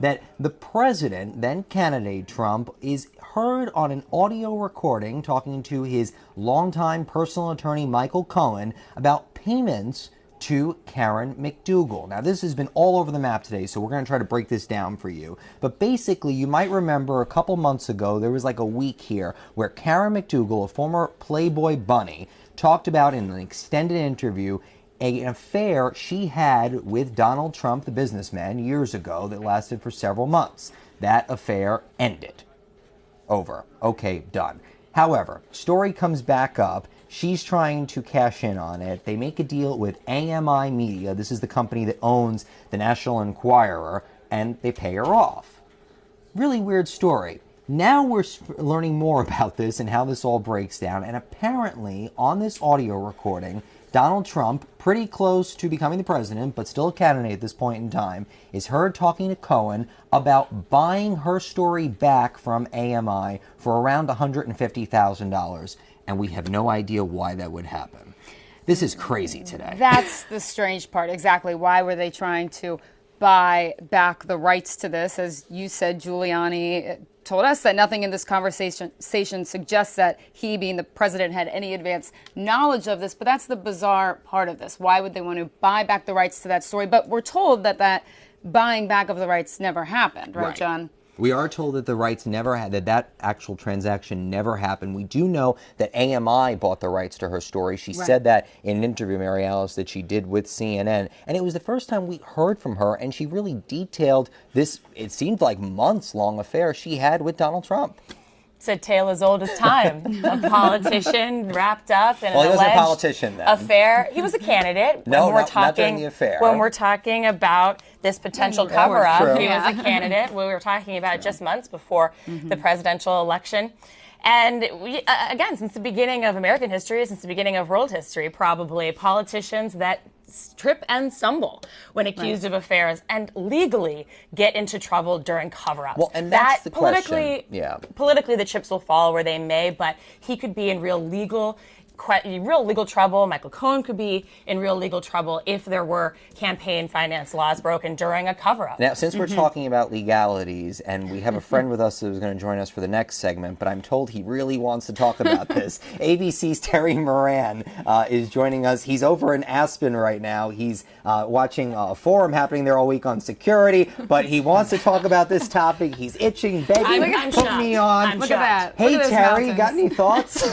that the president, then candidate Trump, is heard on an audio recording talking to his longtime personal attorney Michael Cohen about payments to Karen McDougal. Now, this has been all over the map today, so we're going to try to break this down for you. But basically, you might remember a couple months ago, there was like a week here where Karen McDougal, a former Playboy bunny, talked about in an extended interview an affair she had with Donald Trump, the businessman, years ago that lasted for several months. That affair ended. Over. Okay, done. However, story comes back up. She's trying to cash in on it. They make a deal with AMI Media. This is the company that owns the National Enquirer, and they pay her off. Really weird story. Now we're learning more about this and how this all breaks down, and apparently on this audio recording, Donald Trump, pretty close to becoming the president, but still a candidate at this point in time, is heard talking to Cohen about buying her story back from AMI for around $150,000. And we have no idea why that would happen. This is crazy today. That's the strange part. Exactly. Why were they trying to buy back the rights to this? As you said, Giuliani told us that nothing in this conversation suggests that he, being the president, had any advance knowledge of this. But that's the bizarre part of this. Why would they want to buy back the rights to that story? But we're told that that buying back of the rights never happened, right, John? We are told that the rights never had, that actual transaction never happened. We do know that AMI bought the rights to her story. She said that in an interview, Mary Alice, that she did with CNN. And it was the first time we heard from her, and she really detailed this, it seemed like months-long affair she had with Donald Trump. It's a tale as old as time. A politician wrapped up in an he wasn't alleged a politician then. affair. He was a candidate. No, not during the affair. When we're talking about this potential cover-up, he was a candidate. We were talking about just months before the presidential election. And we, again, since the beginning of American history, since the beginning of world history, probably politicians that trip and stumble when accused of affairs and legally get into trouble during cover-ups. Well, and that's the question. Politically, the chips will fall where they may, but he could be in real legal trouble. Michael Cohen could be in real legal trouble if there were campaign finance laws broken during a cover-up. Now, since we're talking about legalities, and we have a friend with us who's going to join us for the next segment, but I'm told he really wants to talk about this. ABC's Terry Moran is joining us. He's over in Aspen right now. He's watching a forum happening there all week on security, but he wants to talk about this topic. He's itching, begging, put me on. Look at that. Hey, Terry, got any thoughts?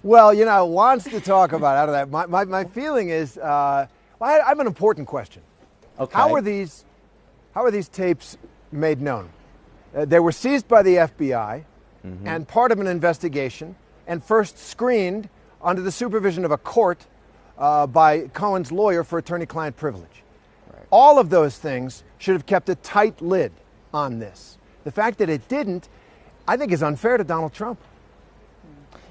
Well, you know, wants to talk about out of that. My feeling is, I have an important question. Okay. How are these tapes made known? They were seized by the FBI and part of an investigation, and first screened under the supervision of a court by Cohen's lawyer for attorney-client privilege. Right. All of those things should have kept a tight lid on this. The fact that it didn't, I think, is unfair to Donald Trump.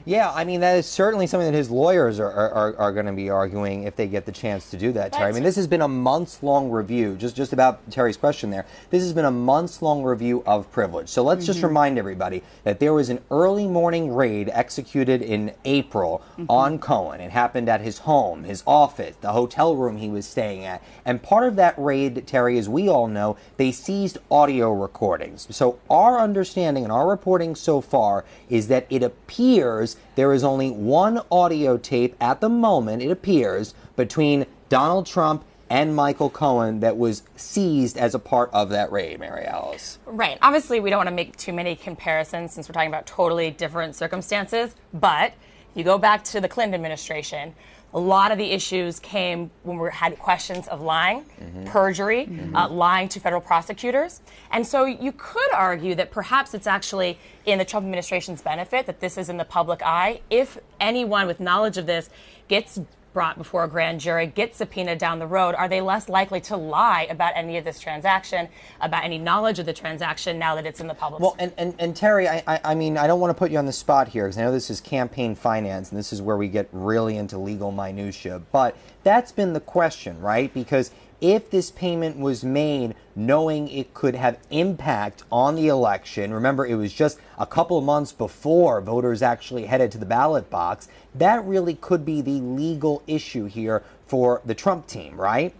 Yeah, I mean, that is certainly something that his lawyers are going to be arguing if they get the chance to do that, Terry. I mean, this has been a months-long review, just about Terry's question there. This has been a months-long review of privilege. So let's just remind everybody that there was an early morning raid executed in April on Cohen. It happened at his home, his office, the hotel room he was staying at. And part of that raid, Terry, as we all know, they seized audio recordings. So our understanding and our reporting so far is that it appears there is only one audio tape at the moment, it appears, between Donald Trump and Michael Cohen that was seized as a part of that raid, Mary Alice. Right. Obviously, we don't want to make too many comparisons since we're talking about totally different circumstances. But you go back to the Clinton administration, a lot of the issues came when we had questions of lying, perjury, lying to federal prosecutors. And so you could argue that perhaps it's actually in the Trump administration's benefit that this is in the public eye. If anyone with knowledge of this gets brought before a grand jury, gets subpoenaed down the road, are they less likely to lie about any of this transaction, about any knowledge of the transaction now that it's in the public? Well, and Terry, I mean, I don't want to put you on the spot here because I know this is campaign finance and this is where we get really into legal minutia, but that's been the question, right? Because if this payment was made knowing it could have impact on the election, remember it was just a couple of months before voters actually headed to the ballot box, that really could be the legal issue here for the Trump team, right?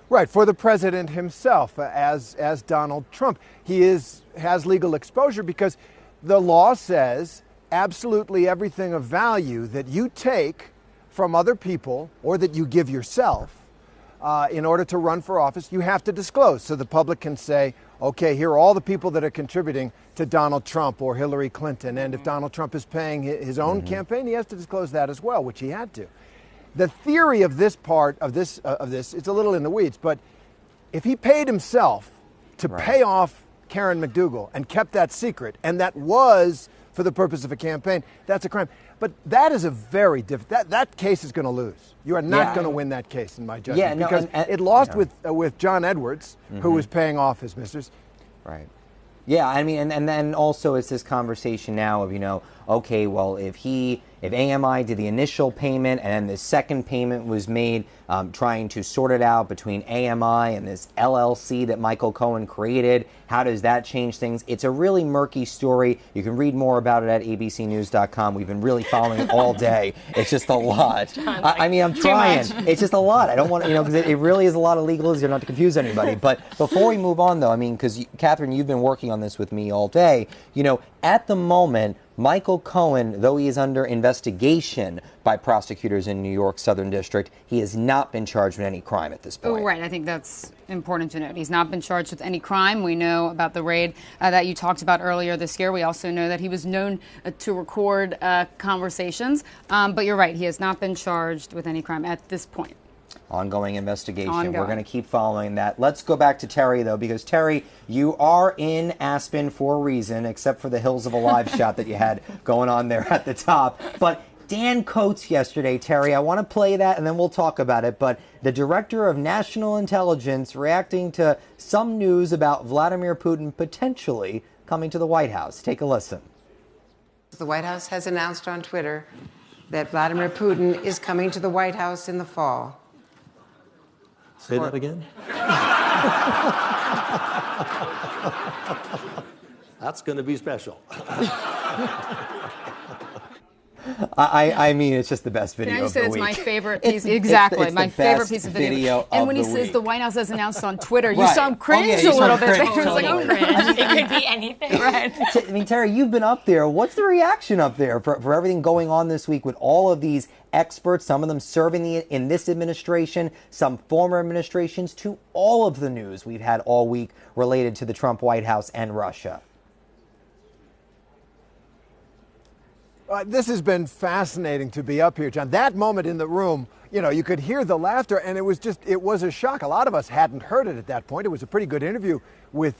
Right, for the president himself, as Donald Trump. He has legal exposure because the law says absolutely everything of value that you take from other people or that you give yourself in order to run for office, you have to disclose. So the public can say, okay, here are all the people that are contributing to Donald Trump or Hillary Clinton. And if Donald Trump is paying his own campaign, he has to disclose that as well, which he had to. The theory of this part of this, it's a little in the weeds, but if he paid himself to pay off Karen McDougal and kept that secret, and that was for the purpose of a campaign, that's a crime. But that is a very different, that case is going to lose. You are not going to win that case, in my judgment, because it lost with John Edwards, who was paying off his misters. Right. Yeah, I mean, and then also it's this conversation now of, okay, well, if AMI did the initial payment and the second payment was made trying to sort it out between AMI and this LLC that Michael Cohen created, how does that change things? It's a really murky story. You can read more about it at abcnews.com. We've been really following it all day. It's just a lot. I mean, I'm trying. It's just a lot. I don't want to, because it really is a lot of legalese, not to confuse anybody. But before we move on, though, I mean, because, Catherine, you've been working on this with me all day. At the moment, Michael Cohen, though he is under investigation by prosecutors in New York's Southern District, he has not been charged with any crime at this point. Oh, right. I think that's important to note. He's not been charged with any crime. We know about the raid that you talked about earlier this year. We also know that he was known to record conversations. But you're right. He has not been charged with any crime at this point. Ongoing investigation. We're going to keep following that. Let's go back to Terry, though, because, Terry, you are in Aspen for a reason, except for the Hills of Alive shot that you had going on there at the top. But Dan Coates yesterday, Terry, I want to play that, and then we'll talk about it. But the director of national intelligence reacting to some news about Vladimir Putin potentially coming to the White House. Take a listen. The White House has announced on Twitter that Vladimir Putin is coming to the White House in the fall. Say that again? That's going to be special. I mean, it's just the best video Can I of just say the it's week. my favorite piece? Exactly, it's my the favorite best piece of video. of And when he the says week. the White House has announced on Twitter, you Right. saw him cringe you a saw little him bit. cringe. He was like, oh, Cringe. It could be anything, right? I mean, Terry, you've been up there. What's the reaction up there for everything going on this week with all of these experts, some of them serving in this administration, some former administrations, to all of the news we've had all week related to the Trump White House and Russia? This has been fascinating to be up here, John. That moment in the room, you could hear the laughter, and it was a shock. A lot of us hadn't heard it at that point. It was a pretty good interview with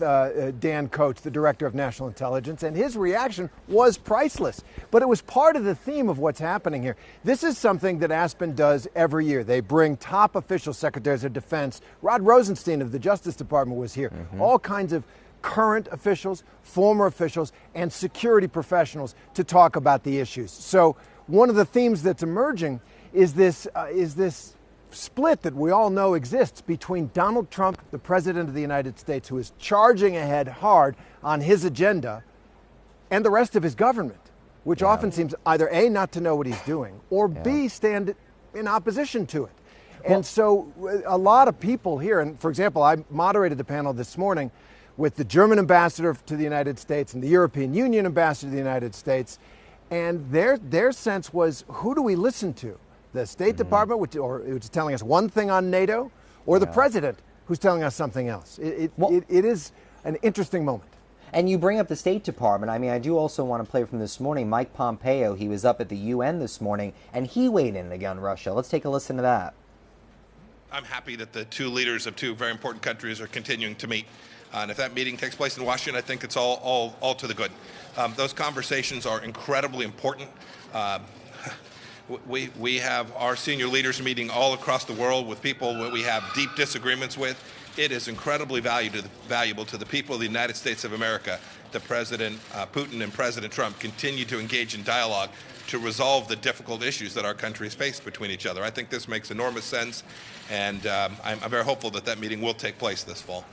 Dan Coates, the director of national intelligence, and his reaction was priceless. But it was part of the theme of what's happening here. This is something that Aspen does every year. They bring top officials, secretaries of defense. Rod Rosenstein of the Justice Department was here. All kinds of current officials, former officials, and security professionals to talk about the issues. So one of the themes that's emerging is this split that we all know exists between Donald Trump, the President of the United States, who is charging ahead hard on his agenda, and the rest of his government, which often seems either A, not to know what he's doing, or B, stand in opposition to it. And so a lot of people here, and for example, I moderated the panel this morning with the German ambassador to the United States and the European Union ambassador to the United States, and their sense was, who do we listen to? The State Department, which is telling us one thing on NATO, or the president, who's telling us something else? It is an interesting moment. And you bring up the State Department. I mean, I do also want to play from this morning. Mike Pompeo, he was up at the UN this morning, and he weighed in again Russia. Let's take a listen to that. I'm happy that the two leaders of two very important countries are continuing to meet. And if that meeting takes place in Washington, I think it's all to the good. Those conversations are incredibly important. We have our senior leaders meeting all across the world with people that we have deep disagreements with. It is incredibly valuable to the people of the United States of America that President Putin and President Trump continue to engage in dialogue to resolve the difficult issues that our countries face between each other. I think this makes enormous sense, and I'm very hopeful that meeting will take place this fall.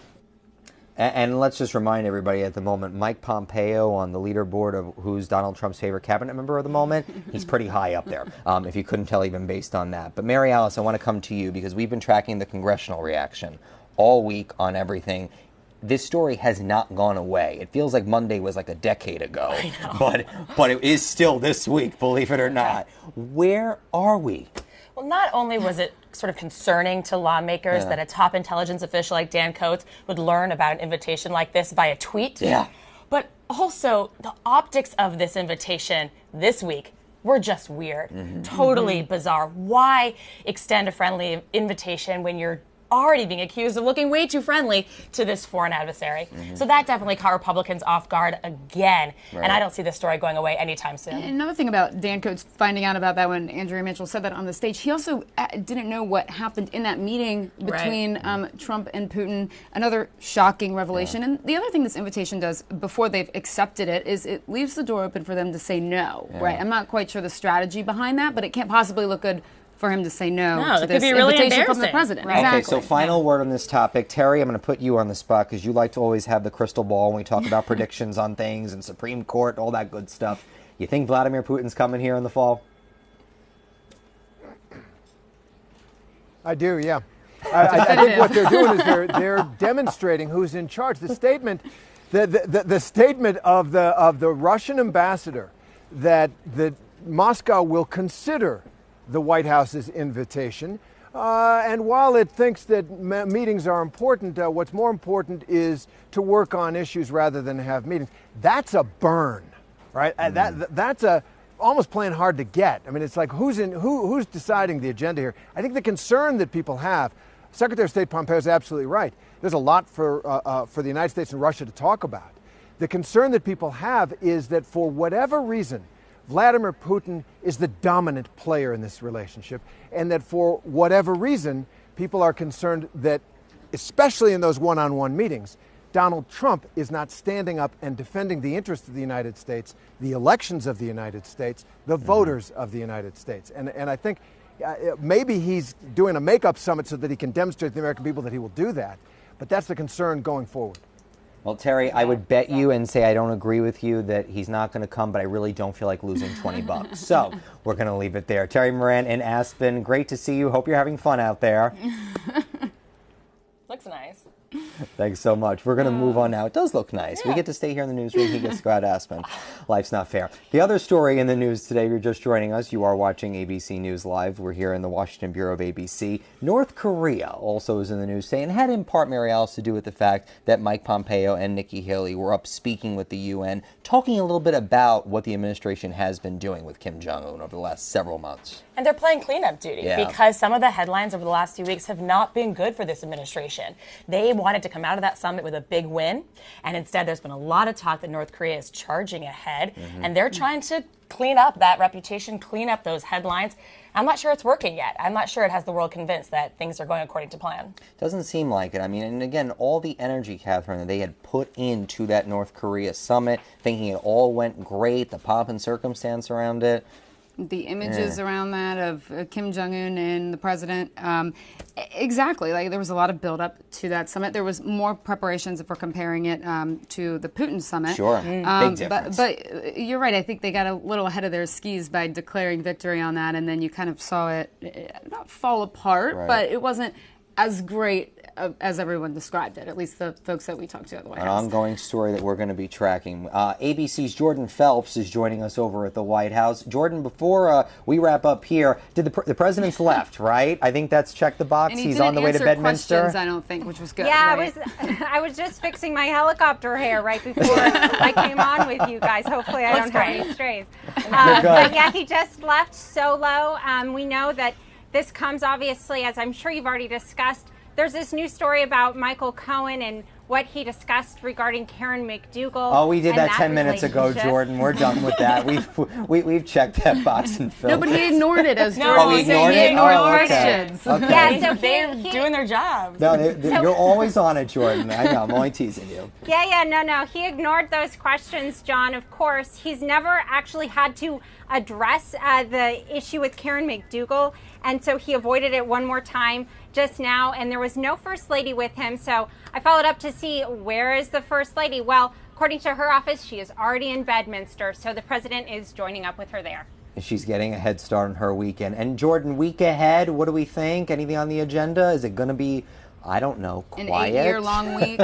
And let's just remind everybody at the moment, Mike Pompeo on the leaderboard of who's Donald Trump's favorite cabinet member of the moment, he's pretty high up there, if you couldn't tell even based on that. But Mary Alice, I want to come to you because we've been tracking the congressional reaction all week on everything. This story has not gone away. It feels like Monday was like a decade ago, but it is still this week, believe it or not. Where are we? Well, not only was it sort of concerning to lawmakers that a top intelligence official like Dan Coats would learn about an invitation like this via tweet, but also the optics of this invitation this week were just weird, totally bizarre. Why extend a friendly invitation when you're already being accused of looking way too friendly to this foreign adversary? So that definitely caught Republicans off guard again. And I don't see this story going away anytime soon. And another thing about Dan Coats finding out about that when Andrea Mitchell said that on the stage, he also didn't know what happened in that meeting between Trump and Putin. Another shocking revelation. And the other thing this invitation does before they've accepted it is it leaves the door open for them to say no, right? I'm not quite sure the strategy behind that, but it can't possibly look good for him to say no to this invitation from the president. Right. Okay, so final word on this topic. Terry, I'm going to put you on the spot because you like to always have the crystal ball when we talk about predictions on things and Supreme Court, all that good stuff. You think Vladimir Putin's coming here in the fall? I do, yeah. I think what they're doing is they're demonstrating who's in charge. The statement, the statement of the Russian ambassador that Moscow will consider the White House's invitation. And while it thinks that meetings are important, what's more important is to work on issues rather than have meetings. That's a burn, right? That's a almost playing hard to get. I mean, it's like who's deciding the agenda here? I think the concern that people have, Secretary of State Pompeo is absolutely right. There's a lot for the United States and Russia to talk about. The concern that people have is that for whatever reason, Vladimir Putin is the dominant player in this relationship, and that for whatever reason, people are concerned that, especially in those one-on-one meetings, Donald Trump is not standing up and defending the interests of the United States, the elections of the United States, the voters of the United States. And I think maybe he's doing a make-up summit so that he can demonstrate to the American people that he will do that, but that's the concern going forward. Well, Terry, I would bet you and say I don't agree with you that he's not going to come, but I really don't feel like losing $20. So we're going to leave it there. Terry Moran in Aspen, great to see you. Hope you're having fun out there. Looks nice. Thanks so much. We're going to move on now. It does look nice. We get to stay here in the newsroom. He gets to go out to Aspen. Life's not fair. The other story in the news today, if you're just joining us, you are watching ABC News Live. We're here in the Washington Bureau of ABC. North Korea also is in the news today and had in part, Mary Alice, to do with the fact that Mike Pompeo and Nikki Haley were up speaking with the UN, talking a little bit about what the administration has been doing with Kim Jong-un over the last several months. And they're playing cleanup duty because some of the headlines over the last few weeks have not been good for this administration. They wanted to come out of that summit with a big win, and instead there's been a lot of talk that North Korea is charging ahead, and they're trying to clean up that reputation, clean up those headlines. I'm not sure it's working yet. I'm not sure it has the world convinced that things are going according to plan. Doesn't seem like it. I mean, and again, all the energy, Catherine, that they had put into that North Korea summit, thinking it all went great, the pomp and circumstance around it. The images around that of Kim Jong-un and the president. Exactly. Like there was a lot of buildup to that summit. There was more preparations if we're comparing it to the Putin summit. Sure. Big difference. But you're right. I think they got a little ahead of their skis by declaring victory on that. And then you kind of saw it not fall apart, but it wasn't as great as everyone described it, at least the folks that we talked to at the White House. An ongoing story that we're going to be tracking. ABC's Jordan Phelps is joining us over at the White House. Jordan, before we wrap up here, the president's left, right? I think that's checked the box. And he's on the way to Bedminster. Questions, I don't think, which was good. Yeah, right? I was just fixing my helicopter hair right before I came on with you guys. Hopefully I don't have any strays. But yeah, he just left solo. We know that this comes obviously, as I'm sure you've already discussed, there's this new story about Michael Cohen and what he discussed regarding Karen McDougal. Oh, we did that 10 minutes ago, Jordan. We're done with that. We've checked that box and filled it. No, but he ignored it as Jordan he ignored it? questions. Okay. Yeah, so they're doing their jobs. No, you're always on it, Jordan. I know, I'm only teasing you. No. He ignored those questions, John, of course. He's never actually had to address the issue with Karen McDougal, and so he avoided it one more time just now, and there was no First Lady with him, so I followed up to see, where is the First Lady? Well, according to her office, she is already in Bedminster, so the president is joining up with her there. She's getting a head start on her weekend. And Jordan, week ahead, what do we think? Anything on the agenda? Is it going to be, I don't know, quiet? An 8-year-long week?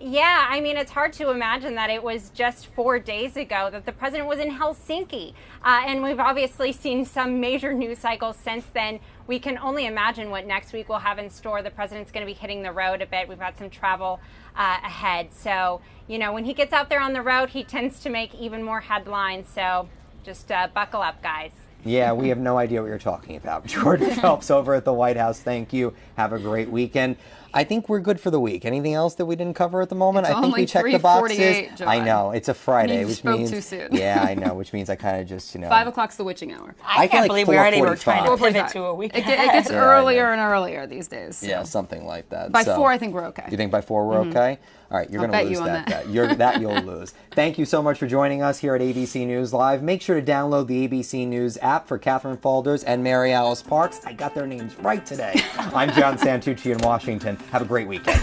Yeah, I mean, it's hard to imagine that it was just 4 days ago that the president was in Helsinki. And we've obviously seen some major news cycles since then. We can only imagine what next week will have in store. The president's going to be hitting the road a bit. We've got some travel ahead. So, you know, when he gets out there on the road, he tends to make even more headlines. So just buckle up, guys. Yeah, we have no idea what you're talking about. Jordan Phelps over at the White House. Thank you. Have a great weekend. I think we're good for the week. Anything else that we didn't cover at the moment? It's I think only we checked the boxes. John. I know. It's a Friday, You which spoke means too soon. Yeah, I know, which means I kind of just, 5 o'clock's the witching hour. I can't believe we already were trying to 4:45. pivot to a weekend. It gets earlier and earlier these days. So. Yeah, something like that. By So, 4, I think we're okay. You think by 4 we're okay? All right, you're I'll going to bet lose you on that that. bet. You'll lose. Thank you so much for joining us here at ABC News Live. Make sure to download the ABC News app for Catherine Falders and Mary Alice Parks. I got their names right today. I'm John Santucci in Washington. Have a great weekend.